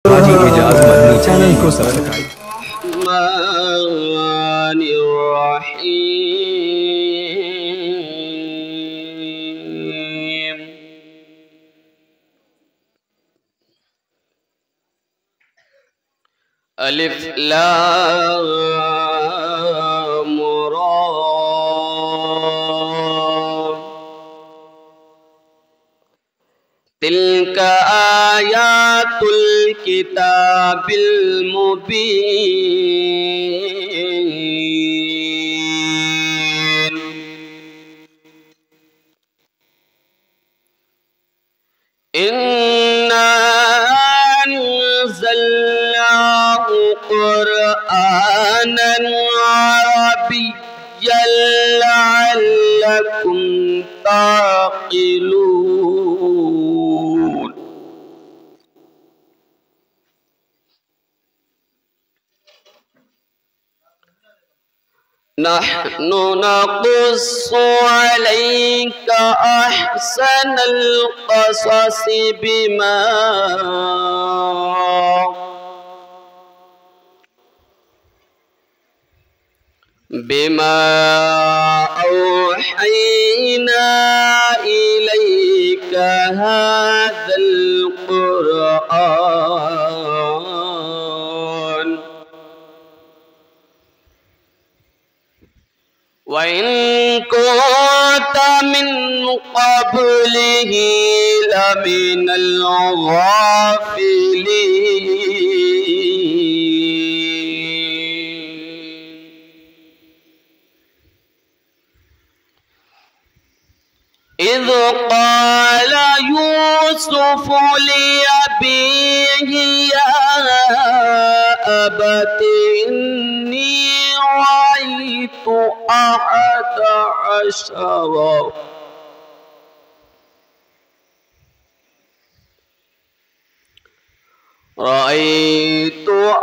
हाजी एजाज मदनी चैनल को सब्सक्राइब। अलिफ लाम रा तिल्का आयातुल किताबिल मुबीन इन्ना अंज़लनाहु क़ुरआनन अरबिय्यन लअल्लकुम ताक़िलून। नहनु नक़ुस्सु अलैका अहसनल क़ससि बिमा औहैना इलैका हाज़ल क़ुरआन व इन कुन्त मिन क़ब्लिही लमिनल गाफ़िलीन। इज़ क़ाल यूसुफ़ लिअबीही या अबति इन्नी रअयतु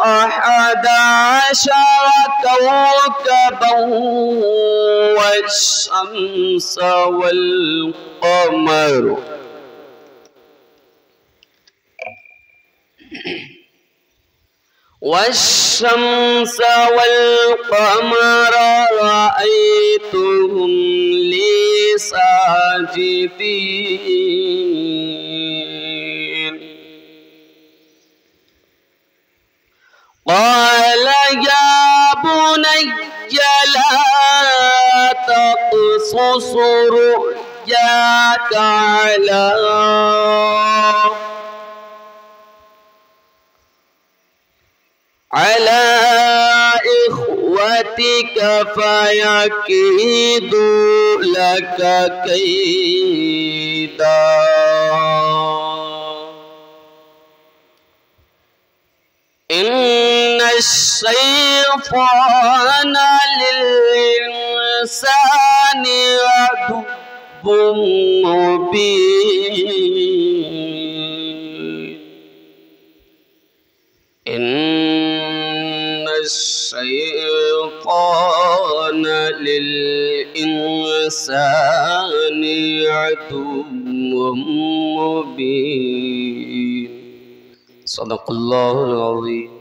अहद عشر كوكبا والشمس والقمر رأيتهم لي ساجدين قال يا بني لا تقصص رؤياك على إخوتك فيكيدوا لك كيدا إن الشيطان للإنسان عدو مبين إن الشيطان للإنسان عدو مبين صدق الله العظيم।